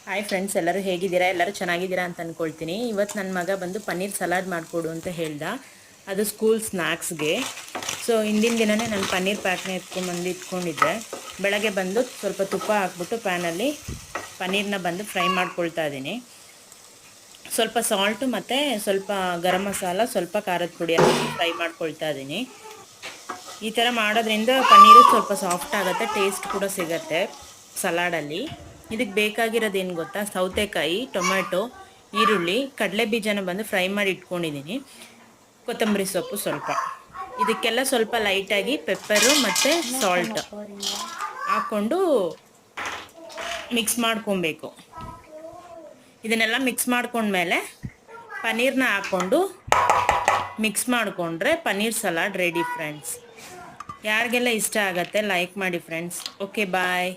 Hi friends, ಎಲ್ಲರೂ ಹೇಗಿದ್ದೀರಾ? ಎಲ್ಲರೂ ಚೆನ್ನಾಗಿದ್ದೀರಾ ಅಂತ ಅಂದ್ಕೊಳ್ತೀನಿ. ಇವತ್ತು ನನ್ನ ಮಗ ಬಂದು ಪನ್ನೀರ್ ಸಲಾಡ್ ಮಾಡಿಕೊಡು ಅಂತ ಹೇಳ್ದ. ಅದು ಸ್ಕೂಲ್ ಸ್ನ್ಯಾಕ್ಸ್ಗೆ. ಸೊ ಹಿಂದಿನ ದಿನವೇ ನಾನು ಪನ್ನೀರ್ ಪ್ಯಾಕ್ನ ಎತ್ಕೊಂಡ್ಬಂದು ಇಟ್ಕೊಂಡಿದ್ದೆ. ಬೆಳಗ್ಗೆ ಬಂದು ಸ್ವಲ್ಪ ತುಪ್ಪ ಹಾಕ್ಬಿಟ್ಟು ಪ್ಯಾನಲ್ಲಿ ಪನ್ನೀರನ್ನ ಬಂದು ಫ್ರೈ ಮಾಡ್ಕೊಳ್ತಾ ಇದ್ದೀನಿ. ಸ್ವಲ್ಪ ಸಾಲ್ಟು ಮತ್ತು ಸ್ವಲ್ಪ ಗರಂ ಮಸಾಲ, ಸ್ವಲ್ಪ ಖಾರದ ಪುಡಿ ಹಾಕಿ ಫ್ರೈ ಮಾಡ್ಕೊಳ್ತಾ ಇದ್ದೀನಿ. ಈ ಥರ ಮಾಡೋದ್ರಿಂದ ಪನ್ನೀರು ಸ್ವಲ್ಪ ಸಾಫ್ಟ್ ಆಗುತ್ತೆ, ಟೇಸ್ಟ್ ಕೂಡ ಸಿಗುತ್ತೆ ಸಲಾಡಲ್ಲಿ. ಇದಕ್ಕೆ ಬೇಕಾಗಿರೋದೇನು ಗೊತ್ತಾ? ಸೌತೆಕಾಯಿ, ಟೊಮೆಟೊ, ಈರುಳ್ಳಿ, ಕಡಲೆ ಬೀಜನ ಬಂದು ಫ್ರೈ ಮಾಡಿ ಇಟ್ಕೊಂಡಿದ್ದೀನಿ, ಕೊತ್ತಂಬರಿ ಸೊಪ್ಪು ಸ್ವಲ್ಪ. ಇದಕ್ಕೆಲ್ಲ ಸ್ವಲ್ಪ ಲೈಟಾಗಿ ಪೆಪ್ಪರು ಮತ್ತು ಸಾಲ್ಟ್ ಹಾಕ್ಕೊಂಡು ಮಿಕ್ಸ್ ಮಾಡ್ಕೊಬೇಕು. ಇದನ್ನೆಲ್ಲ ಮಿಕ್ಸ್ ಮಾಡ್ಕೊಂಡ್ಮೇಲೆ ಪನ್ನೀರ್ನ ಹಾಕ್ಕೊಂಡು ಮಿಕ್ಸ್ ಮಾಡಿಕೊಂಡ್ರೆ ಪನ್ನೀರ್ ಸಲಾಡ್ ರೆಡಿ ಫ್ರೆಂಡ್ಸ್. ಯಾರಿಗೆಲ್ಲ ಇಷ್ಟ ಆಗುತ್ತೆ ಲೈಕ್ ಮಾಡಿ ಫ್ರೆಂಡ್ಸ್. ಓಕೆ, ಬಾಯ್.